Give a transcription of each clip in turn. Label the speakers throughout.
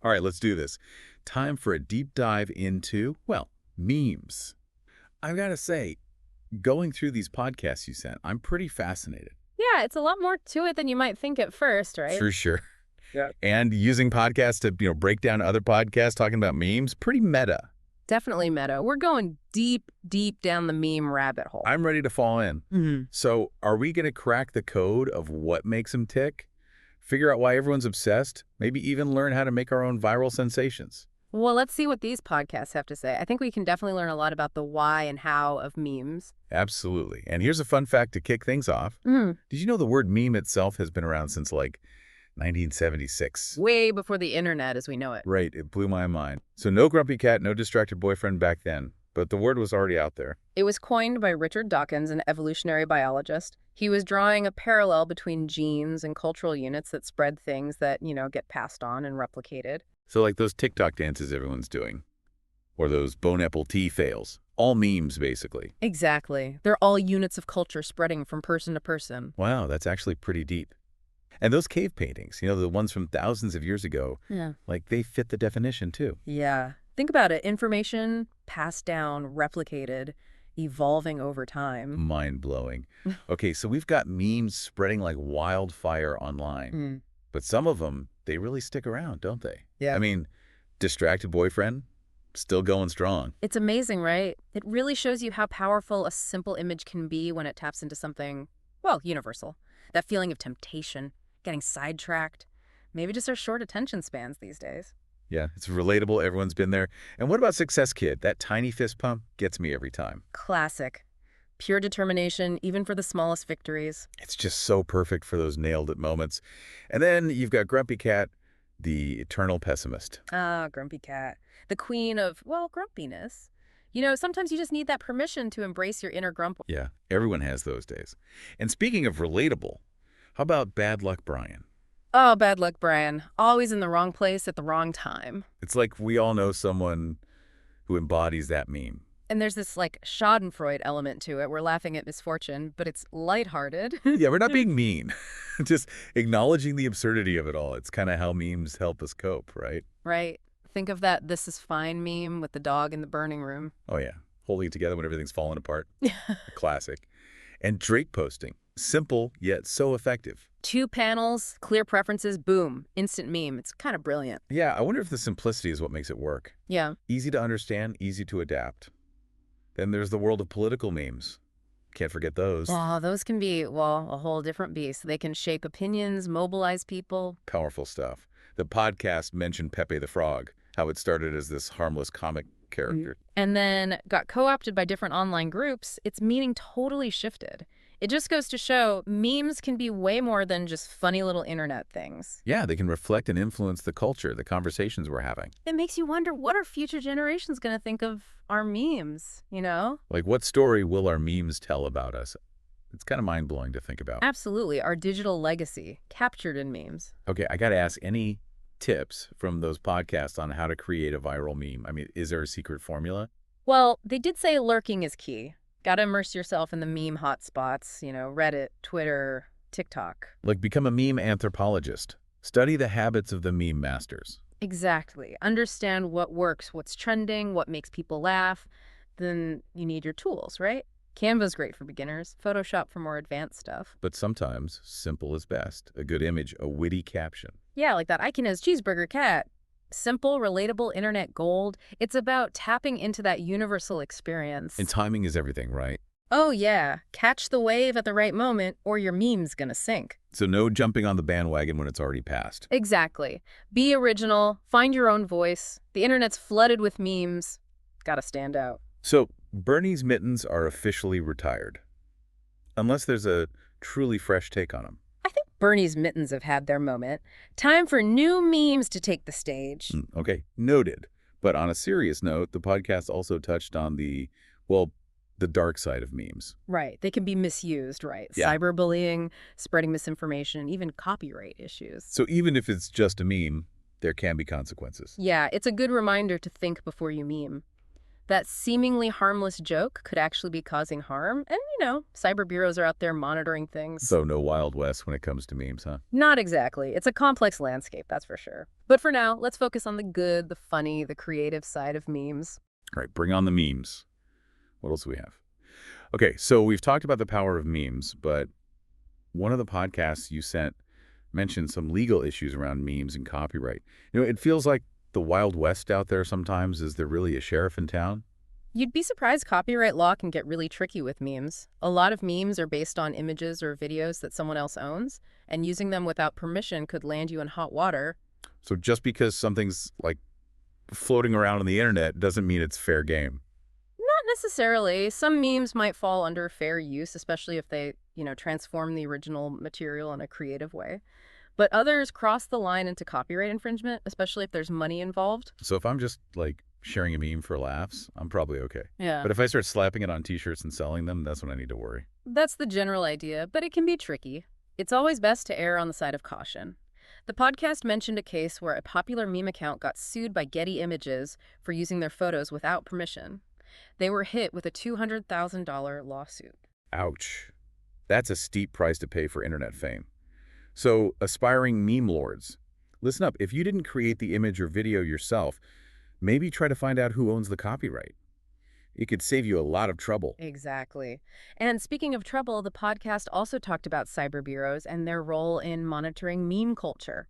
Speaker 1: All right, let's do this. Time for a deep dive into, well, memes. I've got to say, going through these podcasts you sent, I'm pretty fascinated.
Speaker 2: Yeah, it's a lot more to it than you might think at first, right?
Speaker 1: For sure.
Speaker 3: Yeah.
Speaker 1: And using podcasts to, break down other podcasts talking about memes, pretty meta.
Speaker 2: Definitely meta. We're going deep, deep down the meme rabbit hole.
Speaker 1: I'm ready to fall in.
Speaker 2: Mm-hmm.
Speaker 1: So are we going to crack the code of what makes them tick? Figure out why everyone's obsessed? Maybe even learn how to make our own viral sensations?
Speaker 2: Well, let's see what these podcasts have to say. I think we can definitely learn a lot about the why and how of memes.
Speaker 1: Absolutely. And here's a fun fact to kick things off.
Speaker 2: Mm.
Speaker 1: Did you know the word meme itself has been around since, 1976?
Speaker 2: Way before the internet as we know it.
Speaker 1: Right. It blew my mind. So no grumpy cat, no distracted boyfriend back then. But the word was already out there.
Speaker 2: It was coined by Richard Dawkins, an evolutionary biologist. He was drawing a parallel between genes and cultural units that spread things that, get passed on and replicated.
Speaker 1: So like those TikTok dances everyone's doing. Or those bone apple tea fails. All memes, basically.
Speaker 2: Exactly. They're all units of culture spreading from person to person.
Speaker 1: Wow, that's actually pretty deep. And those cave paintings, the ones from thousands of years ago,
Speaker 2: Yeah.
Speaker 1: they fit the definition too.
Speaker 2: Yeah. Think about it. Information passed down, replicated, evolving over time.
Speaker 1: Mind-blowing. Okay, so we've got memes spreading like wildfire online. But some of them, they really stick around, don't they?
Speaker 2: Yeah.
Speaker 1: I mean, distracted boyfriend, still going strong.
Speaker 2: It's amazing, right? It really shows you how powerful a simple image can be when it taps into something, universal. That feeling of temptation, getting sidetracked, maybe just our short attention spans these days.
Speaker 1: Yeah, it's relatable. Everyone's been there. And what about Success Kid? That tiny fist pump gets me every time.
Speaker 2: Classic. Pure determination, even for the smallest victories.
Speaker 1: It's just so perfect for those nailed-it moments. And then you've got Grumpy Cat, the eternal pessimist.
Speaker 2: Ah, Grumpy Cat. The queen of, grumpiness. Sometimes you just need that permission to embrace your inner grump.
Speaker 1: Yeah, everyone has those days. And speaking of relatable, how about Bad Luck Brian?
Speaker 2: Oh, bad luck, Brian. Always in the wrong place at the wrong time.
Speaker 1: It's like we all know someone who embodies that meme.
Speaker 2: And there's this, schadenfreude element to it. We're laughing at misfortune, but it's lighthearted.
Speaker 1: Yeah, we're not being mean. Just acknowledging the absurdity of it all. It's kind of how memes help us cope, right?
Speaker 2: Right. Think of that "this is fine" meme with the dog in the burning room.
Speaker 1: Oh, yeah. Holding it together when everything's falling apart. A classic. And Drake posting. Simple, yet so effective.
Speaker 2: 2 panels, clear preferences, boom. Instant meme. It's kind of brilliant.
Speaker 1: Yeah, I wonder if the simplicity is what makes it work.
Speaker 2: Yeah.
Speaker 1: Easy to understand, easy to adapt. Then there's the world of political memes. Can't forget those.
Speaker 2: Oh, those can be, a whole different beast. They can shape opinions, mobilize people.
Speaker 1: Powerful stuff. The podcast mentioned Pepe the Frog, how it started as this harmless comic character.
Speaker 2: And then got co-opted by different online groups. Its meaning totally shifted. It just goes to show memes can be way more than just funny little internet things.
Speaker 1: Yeah, they can reflect and influence the culture, the conversations we're having.
Speaker 2: It makes you wonder, what are future generations going to think of our memes,
Speaker 1: Like, what story will our memes tell about us? It's kind of mind-blowing to think about.
Speaker 2: Absolutely. Our digital legacy, captured in memes.
Speaker 1: Okay, I got to ask, any tips from those podcasts on how to create a viral meme? I mean, is there a secret formula?
Speaker 2: Well, they did say lurking is key. Got to immerse yourself in the meme hotspots, Reddit, Twitter, TikTok.
Speaker 1: Like, become a meme anthropologist. Study the habits of the meme masters.
Speaker 2: Exactly. Understand what works, what's trending, what makes people laugh. Then you need your tools, right? Canva's great for beginners. Photoshop for more advanced stuff.
Speaker 1: But sometimes, simple is best. A good image, a witty caption.
Speaker 2: Yeah, like that Iconez cheeseburger cat. Simple, relatable, internet gold. It's about tapping into that universal experience.
Speaker 1: And timing is everything, right?
Speaker 2: Oh, yeah. Catch the wave at the right moment, or your meme's gonna sink.
Speaker 1: So no jumping on the bandwagon when it's already passed.
Speaker 2: Exactly. Be original. Find your own voice. The internet's flooded with memes. Gotta stand out.
Speaker 1: So Bernie's mittens are officially retired. Unless there's a truly fresh take on them.
Speaker 2: I think Bernie's mittens have had their moment. Time for new memes to take the stage.
Speaker 1: Okay, noted. But on a serious note, the podcast also touched on the dark side of memes.
Speaker 2: Right. They can be misused, right?
Speaker 1: Yeah.
Speaker 2: Cyberbullying, spreading misinformation, even copyright issues.
Speaker 1: So even if it's just a meme, there can be consequences.
Speaker 2: Yeah, it's a good reminder to think before you meme. That seemingly harmless joke could actually be causing harm. And, cyber bureaus are out there monitoring things.
Speaker 1: So no Wild West when it comes to memes, huh?
Speaker 2: Not exactly. It's a complex landscape, that's for sure. But for now, let's focus on the good, the funny, the creative side of memes.
Speaker 1: All right, bring on the memes. What else do we have? Okay, so we've talked about the power of memes, but one of the podcasts you sent mentioned some legal issues around memes and copyright. It feels like the Wild West out there sometimes. Is there really a sheriff in town?
Speaker 2: You'd be surprised copyright law can get really tricky with memes. A lot of memes are based on images or videos that someone else owns, and using them without permission could land you in hot water.
Speaker 1: So just because something's like floating around on the internet doesn't mean it's fair game.
Speaker 2: Not necessarily. Some memes might fall under fair use, especially if they, transform the original material in a creative way. But others cross the line into copyright infringement, especially if there's money involved.
Speaker 1: So if I'm just like sharing a meme for laughs, I'm probably okay.
Speaker 2: Yeah.
Speaker 1: But if I start slapping it on t-shirts and selling them, that's when I need to worry.
Speaker 2: That's the general idea, but it can be tricky. It's always best to err on the side of caution. The podcast mentioned a case where a popular meme account got sued by Getty Images for using their photos without permission. They were hit with a $200,000 lawsuit.
Speaker 1: Ouch. That's a steep price to pay for internet fame. So, aspiring meme lords, listen up. If you didn't create the image or video yourself, maybe try to find out who owns the copyright. It could save you a lot of trouble.
Speaker 2: Exactly. And speaking of trouble, the podcast also talked about cyber bureaus and their role in monitoring meme culture.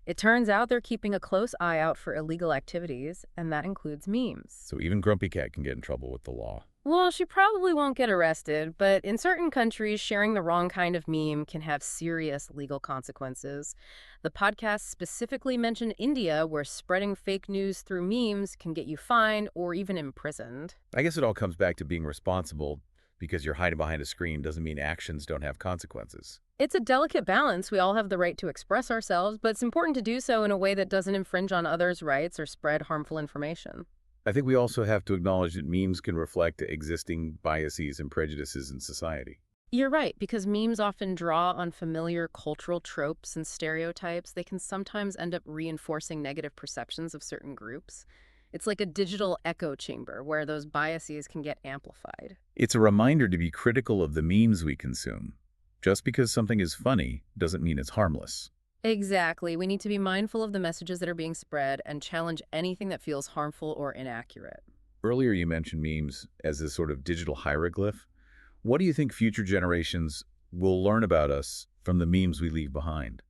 Speaker 2: It turns out they're keeping a close eye out for illegal activities, and that includes memes.
Speaker 1: So even Grumpy Cat can get in trouble with the law.
Speaker 2: Well, she probably won't get arrested, but in certain countries, sharing the wrong kind of meme can have serious legal consequences. The podcast specifically mentioned India, where spreading fake news through memes can get you fined or even imprisoned.
Speaker 1: I guess it all comes back to being responsible. Because you're hiding behind a screen doesn't mean actions don't have consequences.
Speaker 2: It's a delicate balance. We all have the right to express ourselves, but it's important to do so in a way that doesn't infringe on others' rights or spread harmful information.
Speaker 1: I think we also have to acknowledge that memes can reflect existing biases and prejudices in society.
Speaker 2: You're right, because memes often draw on familiar cultural tropes and stereotypes. They can sometimes end up reinforcing negative perceptions of certain groups. It's like a digital echo chamber where those biases can get amplified.
Speaker 1: It's a reminder to be critical of the memes we consume. Just because something is funny doesn't mean it's harmless.
Speaker 2: Exactly. We need to be mindful of the messages that are being spread and challenge anything that feels harmful or inaccurate.
Speaker 1: Earlier you mentioned memes as a sort of digital hieroglyph. What do you think future generations will learn about us from the memes we leave behind?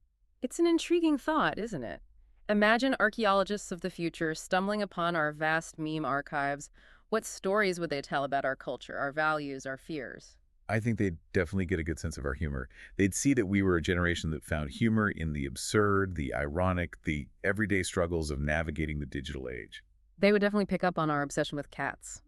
Speaker 2: It's an intriguing thought, isn't it? Imagine archaeologists of the future stumbling upon our vast meme archives. What stories would they tell about our culture, our values, our fears?
Speaker 1: I think they'd definitely get a good sense of our humor. They'd see that we were a generation that found humor in the absurd, the ironic, the everyday struggles of navigating the digital age.
Speaker 2: They would definitely pick up on our obsession with cats.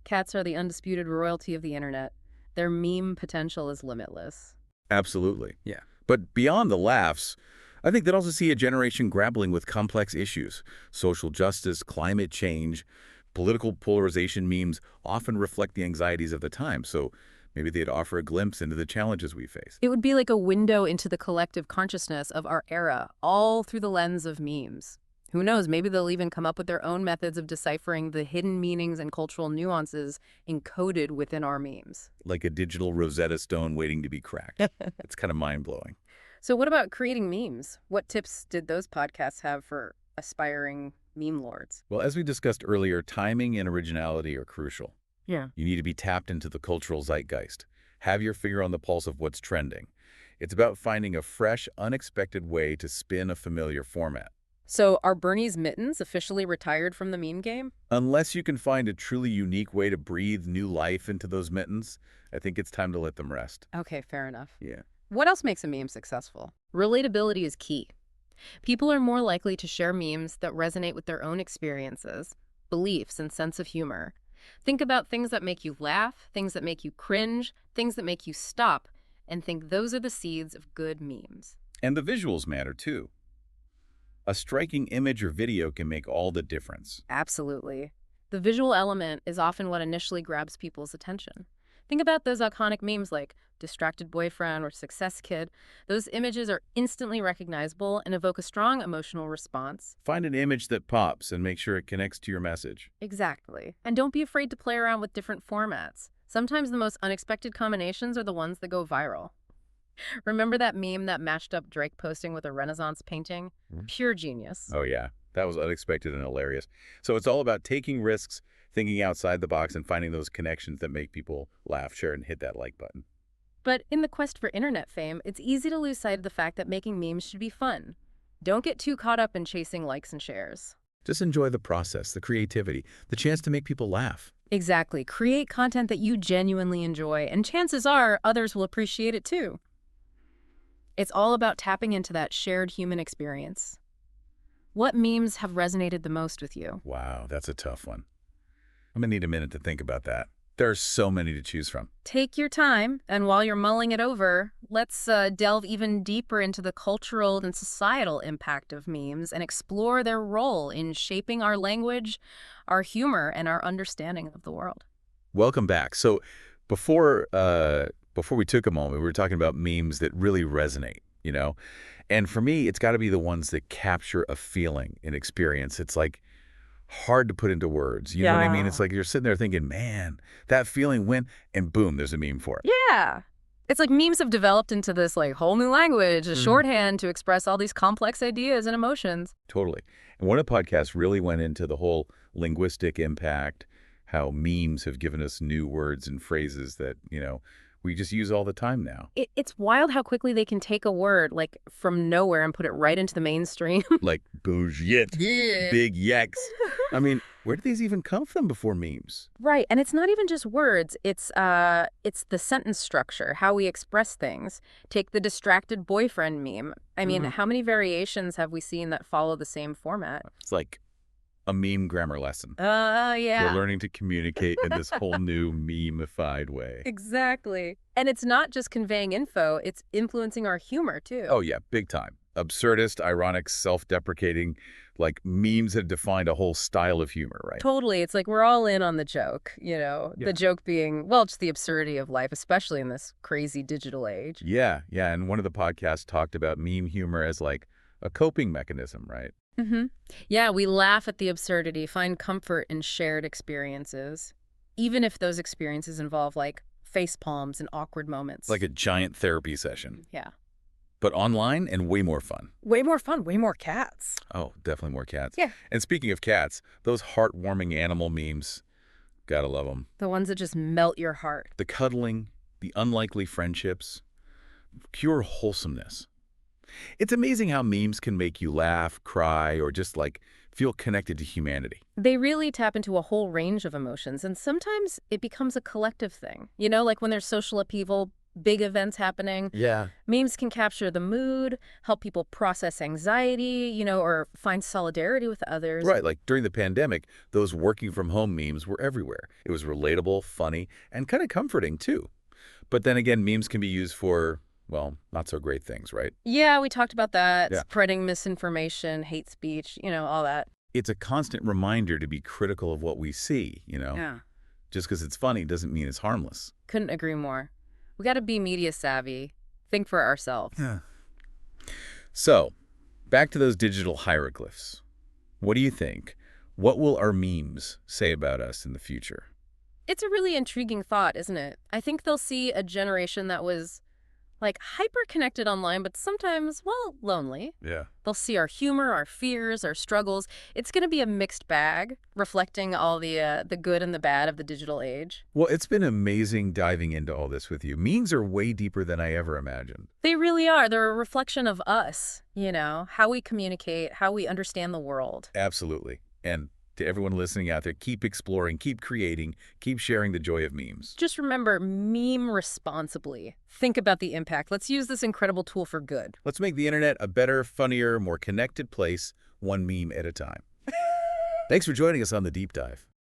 Speaker 2: Cats are the undisputed royalty of the internet. Their meme potential is limitless.
Speaker 1: Absolutely.
Speaker 2: Yeah.
Speaker 1: But beyond the laughs, I think they'd also see a generation grappling with complex issues. Social justice, climate change, political polarization. Memes often reflect the anxieties of the time, so maybe they'd offer a glimpse into the challenges we face.
Speaker 2: It would be like a window into the collective consciousness of our era, all through the lens of memes. Who knows, maybe they'll even come up with their own methods of deciphering the hidden meanings and cultural nuances encoded within our memes.
Speaker 1: Like a digital Rosetta Stone waiting to be cracked. It's kind of mind-blowing.
Speaker 2: So what about creating memes? What tips did those podcasts have for aspiring meme lords?
Speaker 1: Well, as we discussed earlier, timing and originality are crucial.
Speaker 2: Yeah.
Speaker 1: You need to be tapped into the cultural zeitgeist. Have your finger on the pulse of what's trending. It's about finding a fresh, unexpected way to spin a familiar format.
Speaker 2: So are Bernie's mittens officially retired from the meme game?
Speaker 1: Unless you can find a truly unique way to breathe new life into those mittens, I think it's time to let them rest.
Speaker 2: Okay, fair enough.
Speaker 1: Yeah.
Speaker 2: What else makes a meme successful? Relatability is key. People are more likely to share memes that resonate with their own experiences, beliefs, and sense of humor. Think about things that make you laugh, things that make you cringe, things that make you stop, and think those are the seeds of good memes.
Speaker 1: And the visuals matter too. A striking image or video can make all the difference.
Speaker 2: Absolutely. The visual element is often what initially grabs people's attention. Think about those iconic memes like distracted boyfriend or success kid. Those images are instantly recognizable and evoke a strong emotional response.
Speaker 1: Find an image that pops and make sure it connects to your message.
Speaker 2: Exactly. And don't be afraid to play around with different formats. Sometimes the most unexpected combinations are the ones that go viral. Remember that meme that matched up Drake posting with a Renaissance painting? Pure genius.
Speaker 1: Oh, yeah. That was unexpected and hilarious. So it's all about taking risks, thinking outside the box, and finding those connections that make people laugh, share, and hit that like button.
Speaker 2: But in the quest for internet fame, it's easy to lose sight of the fact that making memes should be fun. Don't get too caught up in chasing likes and shares.
Speaker 1: Just enjoy the process, the creativity, the chance to make people laugh.
Speaker 2: Exactly. Create content that you genuinely enjoy, and chances are others will appreciate it too. It's all about tapping into that shared human experience. What memes have resonated the most with you?
Speaker 1: Wow, that's a tough one. I'm going to need a minute to think about that. There are so many to choose from.
Speaker 2: Take your time, and while you're mulling it over, let's delve even deeper into the cultural and societal impact of memes and explore their role in shaping our language, our humor, and our understanding of the world.
Speaker 1: Welcome back. So before we took a moment, we were talking about memes that really resonate, you know? And for me, it's got to be the ones that capture a feeling, an experience. It's like hard to put into words. You know what I mean? It's like you're sitting there thinking, man, that feeling went, and boom, there's a meme for it.
Speaker 2: Yeah. It's like memes have developed into this like whole new language, a shorthand to express all these complex ideas and emotions.
Speaker 1: Totally. And one of the podcasts really went into the whole linguistic impact, how memes have given us new words and phrases that, we just use all the time now.
Speaker 2: It's wild how quickly they can take a word like from nowhere and put it right into the mainstream.
Speaker 1: Like bullshit, big yaks. I mean, where did these even come from before memes?
Speaker 2: Right, and it's not even just words. It's the sentence structure, how we express things. Take the distracted boyfriend meme. I mean, how many variations have we seen that follow the same format?
Speaker 1: It's like a meme grammar lesson.
Speaker 2: Yeah.
Speaker 1: We're learning to communicate in this whole new meme-ified way.
Speaker 2: Exactly. And it's not just conveying info, it's influencing our humor, too.
Speaker 1: Oh, yeah, big time. Absurdist, ironic, self-deprecating, like memes have defined a whole style of humor, right?
Speaker 2: Totally. It's like we're all in on the joke, the joke being, well, just the absurdity of life, especially in this crazy digital age.
Speaker 1: Yeah. And one of the podcasts talked about meme humor as like a coping mechanism, right?
Speaker 2: Yeah, we laugh at the absurdity, find comfort in shared experiences, even if those experiences involve like face palms and awkward moments.
Speaker 1: Like a giant therapy session.
Speaker 2: Yeah.
Speaker 1: But online and way more fun.
Speaker 2: Way more fun, way more cats.
Speaker 1: Oh, definitely more cats.
Speaker 2: Yeah.
Speaker 1: And speaking of cats, those heartwarming animal memes, gotta love them.
Speaker 2: The ones that just melt your heart.
Speaker 1: The cuddling, the unlikely friendships, pure wholesomeness. It's amazing how memes can make you laugh, cry, or just like feel connected to humanity.
Speaker 2: They really tap into a whole range of emotions, and sometimes it becomes a collective thing. Like when there's social upheaval, big events happening.
Speaker 1: Yeah.
Speaker 2: Memes can capture the mood, help people process anxiety, or find solidarity with others.
Speaker 1: Right, like during the pandemic, those working from home memes were everywhere. It was relatable, funny, and kind of comforting too. But then again, memes can be used for, well, not so great things, right?
Speaker 2: Yeah, we talked about that.
Speaker 1: Yeah.
Speaker 2: Spreading misinformation, hate speech, all that.
Speaker 1: It's a constant reminder to be critical of what we see,
Speaker 2: Yeah.
Speaker 1: Just because it's funny doesn't mean it's harmless.
Speaker 2: Couldn't agree more. We got to be media savvy. Think for ourselves.
Speaker 1: Yeah. So, back to those digital hieroglyphs. What do you think? What will our memes say about us in the future?
Speaker 2: It's a really intriguing thought, isn't it? I think they'll see a generation that was like hyper-connected online, but sometimes, well, lonely.
Speaker 1: Yeah.
Speaker 2: They'll see our humor, our fears, our struggles. It's going to be a mixed bag, reflecting all the good and the bad of the digital age.
Speaker 1: Well, it's been amazing diving into all this with you. Memes are way deeper than I ever imagined.
Speaker 2: They really are. They're a reflection of us, how we communicate, how we understand the world.
Speaker 1: Absolutely. And to everyone listening out there, keep exploring, keep creating, keep sharing the joy of memes.
Speaker 2: Just remember, meme responsibly. Think about the impact. Let's use this incredible tool for good.
Speaker 1: Let's make the internet a better, funnier, more connected place, one meme at a time. Thanks for joining us on The Deep Dive.